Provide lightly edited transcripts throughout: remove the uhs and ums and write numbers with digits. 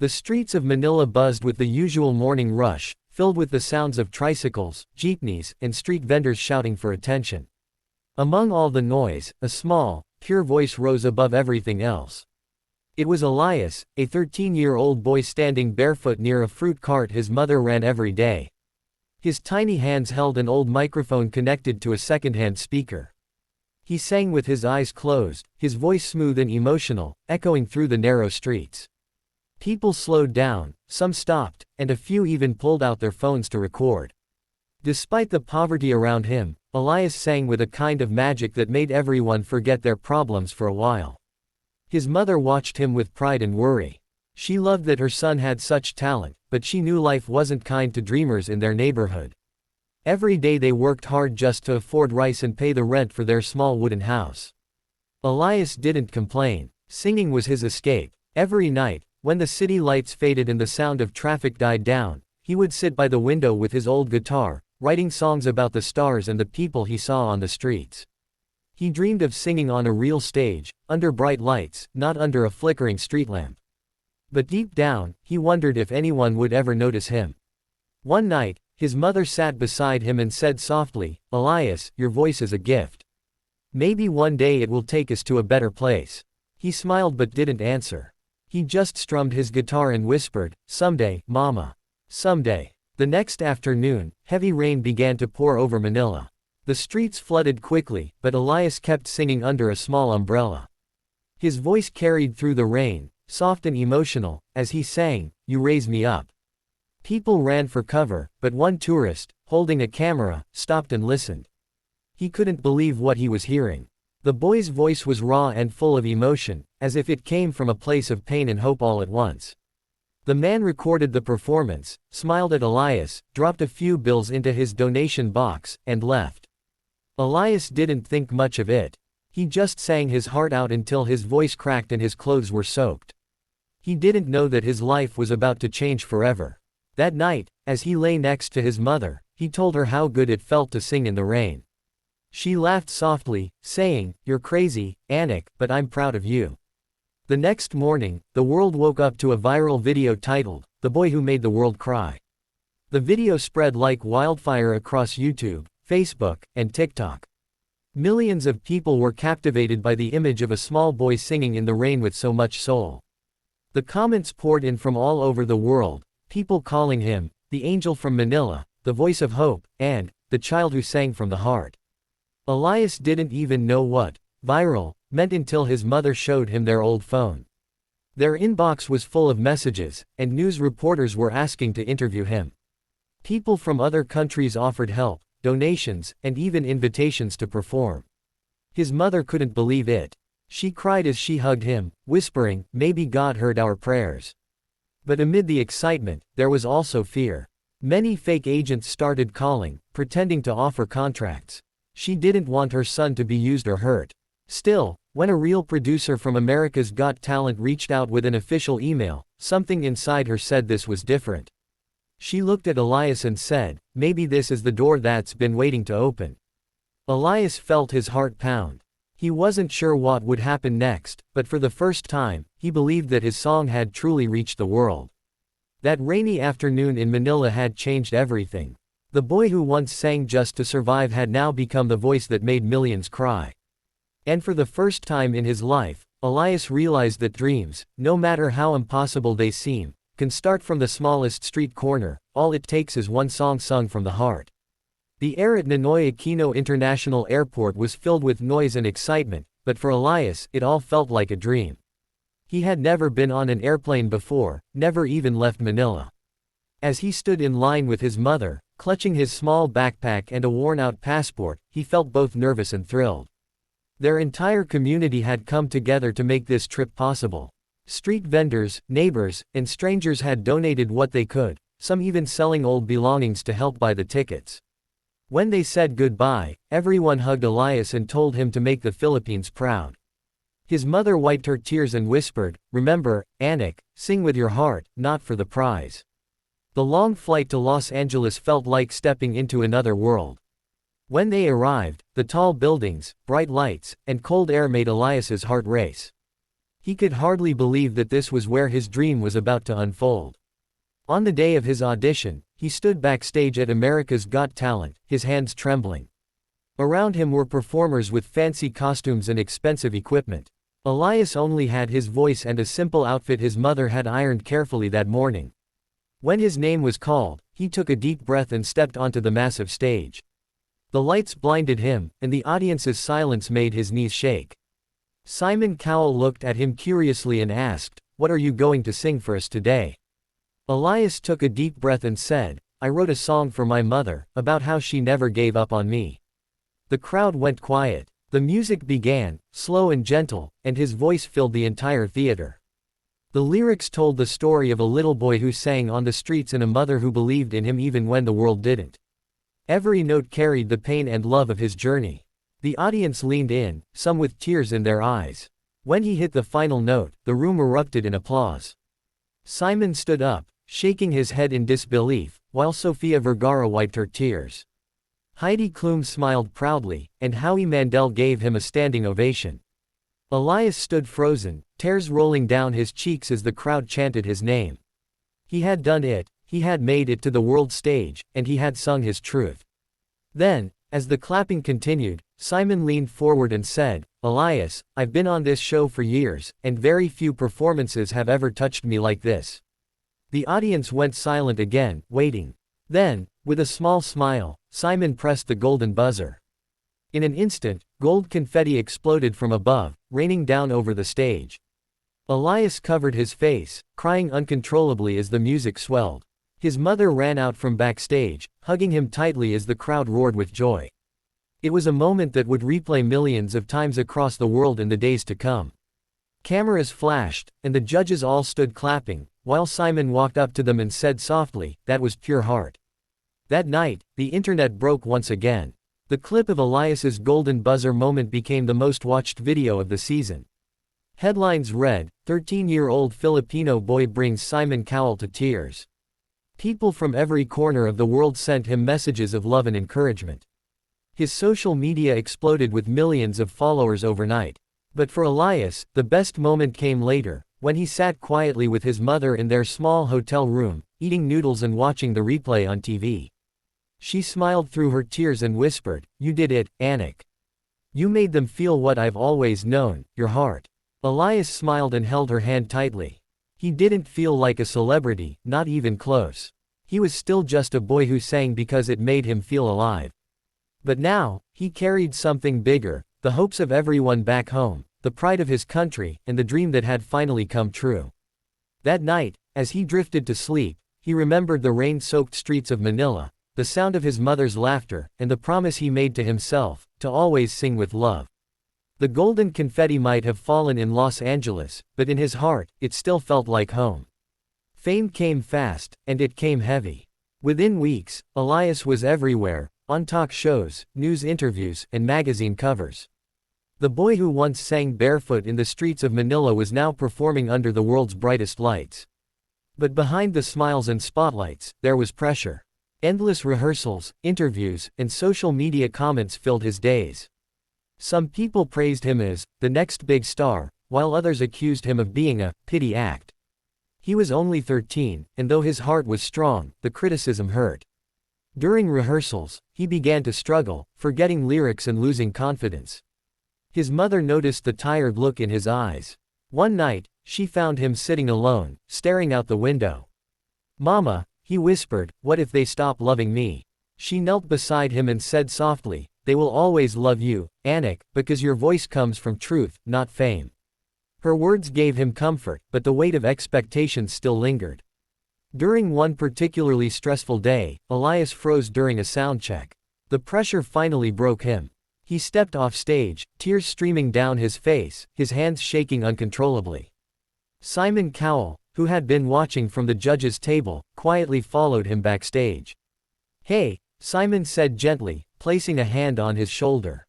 The streets of Manila buzzed with the usual morning rush, filled with the sounds of tricycles, jeepneys, and street vendors shouting for attention. Among all the noise, a small, pure voice rose above everything else. It was Elias, a 13-year-old boy standing barefoot near a fruit cart his mother ran every day. His tiny hands held an old microphone connected to a second-hand speaker. He sang with his eyes closed, his voice smooth and emotional, echoing through the narrow streets. People slowed down, some stopped, and a few even pulled out their phones to record. Despite the poverty around him, Elias sang with a kind of magic that made everyone forget their problems for a while. His mother watched him with pride and worry. She loved that her son had such talent, but she knew life wasn't kind to dreamers in their neighborhood. Every day they worked hard just to afford rice and pay the rent for their small wooden house. Elias didn't complain. Singing was his escape. Every night, when the city lights faded and the sound of traffic died down, he would sit by the window with his old guitar, writing songs about the stars and the people he saw on the streets. He dreamed of singing on a real stage, under bright lights, not under a flickering street lamp. But deep down, he wondered if anyone would ever notice him. One night, his mother sat beside him and said softly, "Elias, your voice is a gift. Maybe one day it will take us to a better place." He smiled but didn't answer. He just strummed his guitar and whispered, "Someday, Mama. Someday." The next afternoon, heavy rain began to pour over Manila. The streets flooded quickly, but Elias kept singing under a small umbrella. His voice carried through the rain, soft and emotional, as he sang, "You raise me up." People ran for cover, but one tourist, holding a camera, stopped and listened. He couldn't believe what he was hearing. The boy's voice was raw and full of emotion, as if it came from a place of pain and hope all at once. The man recorded the performance, smiled at Elias, dropped a few bills into his donation box, and left. Elias didn't think much of it. He just sang his heart out until his voice cracked and his clothes were soaked. He didn't know that his life was about to change forever. That night, as he lay next to his mother, he told her how good it felt to sing in the rain. She laughed softly, saying, "You're crazy, Anik, but I'm proud of you." The next morning, the world woke up to a viral video titled, "The Boy Who Made the World Cry." The video spread like wildfire across YouTube, Facebook, and TikTok. Millions of people were captivated by the image of a small boy singing in the rain with so much soul. The comments poured in from all over the world, people calling him, the angel from Manila, the voice of hope, and the child who sang from the heart. Elias didn't even know what viral meant until his mother showed him their old phone. Their inbox was full of messages, and news reporters were asking to interview him. People from other countries offered help, donations, and even invitations to perform. His mother couldn't believe it. She cried as she hugged him, whispering, "Maybe God heard our prayers." But amid the excitement, there was also fear. Many fake agents started calling, pretending to offer contracts. She didn't want her son to be used or hurt. Still, when a real producer from America's Got Talent reached out with an official email, something inside her said this was different. She looked at Elias and said, "Maybe this is the door that's been waiting to open." Elias felt his heart pound. He wasn't sure what would happen next, but for the first time, he believed that his song had truly reached the world. That rainy afternoon in Manila had changed everything. The boy who once sang just to survive had now become the voice that made millions cry. And for the first time in his life, Elias realized that dreams, no matter how impossible they seem, can start from the smallest street corner. All it takes is one song sung from the heart. The air at Ninoy Aquino International Airport was filled with noise and excitement, but for Elias, it all felt like a dream. He had never been on an airplane before, never even left Manila. As he stood in line with his mother, clutching his small backpack and a worn-out passport, he felt both nervous and thrilled. Their entire community had come together to make this trip possible. Street vendors, neighbors, and strangers had donated what they could, some even selling old belongings to help buy the tickets. When they said goodbye, everyone hugged Elias and told him to make the Philippines proud. His mother wiped her tears and whispered, "Remember, Anik, sing with your heart, not for the prize." The long flight to Los Angeles felt like stepping into another world. When they arrived, the tall buildings, bright lights, and cold air made Elias's heart race. He could hardly believe that this was where his dream was about to unfold. On the day of his audition, he stood backstage at America's Got Talent, his hands trembling. Around him were performers with fancy costumes and expensive equipment. Elias only had his voice and a simple outfit his mother had ironed carefully that morning. When his name was called, he took a deep breath and stepped onto the massive stage. The lights blinded him, and the audience's silence made his knees shake. Simon Cowell looked at him curiously and asked, "What are you going to sing for us today?" Elias took a deep breath and said, "I wrote a song for my mother, about how she never gave up on me." The crowd went quiet. The music began, slow and gentle, and his voice filled the entire theater. The lyrics told the story of a little boy who sang on the streets and a mother who believed in him even when the world didn't. Every note carried the pain and love of his journey. The audience leaned in, some with tears in their eyes. When he hit the final note, the room erupted in applause. Simon stood up, shaking his head in disbelief, while Sofia Vergara wiped her tears. Heidi Klum smiled proudly, and Howie Mandel gave him a standing ovation. Elias stood frozen, tears rolling down his cheeks as the crowd chanted his name. He had done it, he had made it to the world stage, and he had sung his truth. Then, as the clapping continued, Simon leaned forward and said, "Elias, I've been on this show for years, and very few performances have ever touched me like this." The audience went silent again, waiting. Then, with a small smile, Simon pressed the golden buzzer. In an instant, gold confetti exploded from above, raining down over the stage. Elias covered his face, crying uncontrollably as the music swelled. His mother ran out from backstage, hugging him tightly as the crowd roared with joy. It was a moment that would replay millions of times across the world in the days to come. Cameras flashed, and the judges all stood clapping, while Simon walked up to them and said softly, "That was pure heart." That night, the internet broke once again. The clip of Elias's golden buzzer moment became the most watched video of the season. Headlines read, "13-year-old Filipino boy brings Simon Cowell to tears." People from every corner of the world sent him messages of love and encouragement. His social media exploded with millions of followers overnight. But for Elias, the best moment came later, when he sat quietly with his mother in their small hotel room, eating noodles and watching the replay on TV. She smiled through her tears and whispered, "You did it, Anik. You made them feel what I've always known, your heart." Elias smiled and held her hand tightly. He didn't feel like a celebrity, not even close. He was still just a boy who sang because it made him feel alive. But now, he carried something bigger, the hopes of everyone back home, the pride of his country, and the dream that had finally come true. That night, as he drifted to sleep, he remembered the rain-soaked streets of Manila, the sound of his mother's laughter, and the promise he made to himself, to always sing with love. The golden confetti might have fallen in Los Angeles, but in his heart, it still felt like home. Fame came fast, and it came heavy. Within weeks, Elias was everywhere, on talk shows, news interviews, and magazine covers. The boy who once sang barefoot in the streets of Manila was now performing under the world's brightest lights. But behind the smiles and spotlights, there was pressure. Endless rehearsals, interviews, and social media comments filled his days. Some people praised him as the next big star, while others accused him of being a pity act. He was only 13, and though his heart was strong, the criticism hurt. During rehearsals, he began to struggle, forgetting lyrics and losing confidence. His mother noticed the tired look in his eyes. One night, she found him sitting alone, staring out the window. "Mama," he whispered, "what if they stop loving me?" She knelt beside him and said softly, "They will always love you, Anik, because your voice comes from truth, not fame." Her words gave him comfort, but the weight of expectations still lingered. During one particularly stressful day, Elias froze during a sound check. The pressure finally broke him. He stepped off stage, tears streaming down his face, his hands shaking uncontrollably. Simon Cowell, who had been watching from the judges' table, quietly followed him backstage. "Hey," Simon said gently, placing a hand on his shoulder.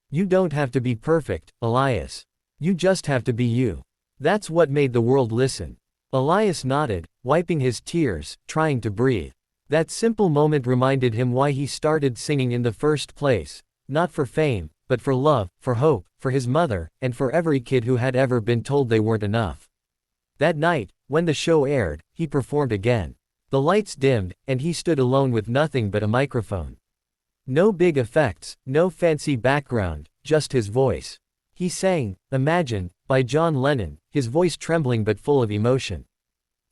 "You don't have to be perfect, Elias. You just have to be you. That's what made the world listen." Elias nodded, wiping his tears, trying to breathe. That simple moment reminded him why he started singing in the first place, not for fame, but for love, for hope, for his mother, and for every kid who had ever been told they weren't enough. That night, when the show aired, he performed again. The lights dimmed, and he stood alone with nothing but a microphone. No big effects, no fancy background, just his voice. He sang, "Imagine," by John Lennon, his voice trembling but full of emotion.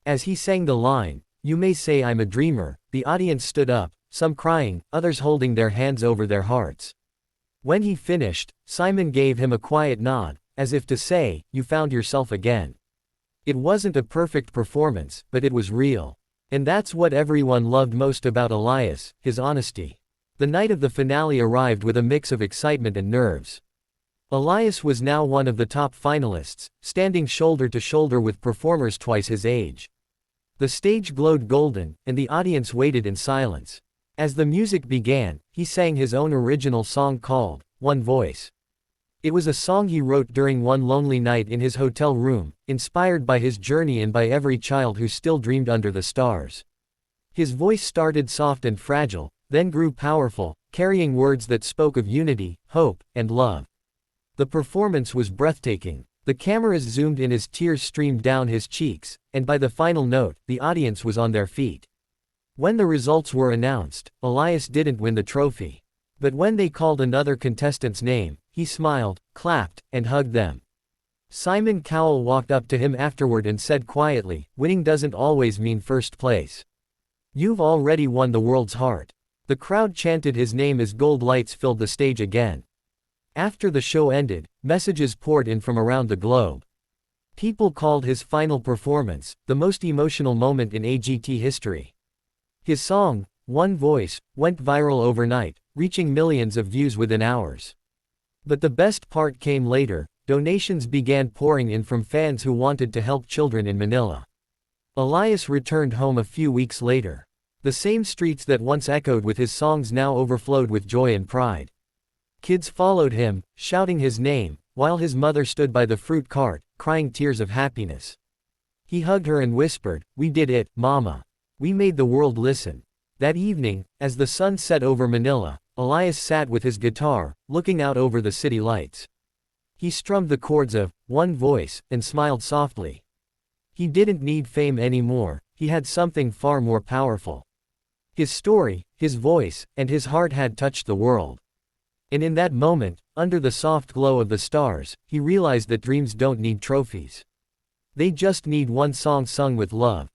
As he sang the line, "You may say I'm a dreamer," the audience stood up, some crying, others holding their hands over their hearts. When he finished, Simon gave him a quiet nod, as if to say, "You found yourself again." It wasn't a perfect performance, but it was real. And that's what everyone loved most about Elias, his honesty. The night of the finale arrived with a mix of excitement and nerves. Elias was now one of the top finalists, standing shoulder to shoulder with performers twice his age. The stage glowed golden, and the audience waited in silence. As the music began, he sang his own original song called "One Voice." It was a song he wrote during one lonely night in his hotel room, inspired by his journey and by every child who still dreamed under the stars. His voice started soft and fragile, then grew powerful, carrying words that spoke of unity, hope, and love. The performance was breathtaking. The cameras zoomed in as tears streamed down his cheeks, and by the final note, the audience was on their feet. When the results were announced, Elias didn't win the trophy. But when they called another contestant's name, he smiled, clapped, and hugged them. Simon Cowell walked up to him afterward and said quietly, "Winning doesn't always mean first place. You've already won the world's heart." The crowd chanted his name as gold lights filled the stage again. After the show ended, messages poured in from around the globe. People called his final performance the most emotional moment in AGT history. His song, "One Voice," went viral overnight, reaching millions of views within hours. But the best part came later. Donations began pouring in from fans who wanted to help children in Manila. Elias returned home a few weeks later. The same streets that once echoed with his songs now overflowed with joy and pride. Kids followed him, shouting his name, while his mother stood by the fruit cart, crying tears of happiness. He hugged her and whispered, "We did it, Mama. We made the world listen." That evening, as the sun set over Manila, Elias sat with his guitar, looking out over the city lights. He strummed the chords of "One Voice" and smiled softly. He didn't need fame anymore, he had something far more powerful. His story, his voice, and his heart had touched the world. And in that moment, under the soft glow of the stars, he realized that dreams don't need trophies. They just need one song sung with love.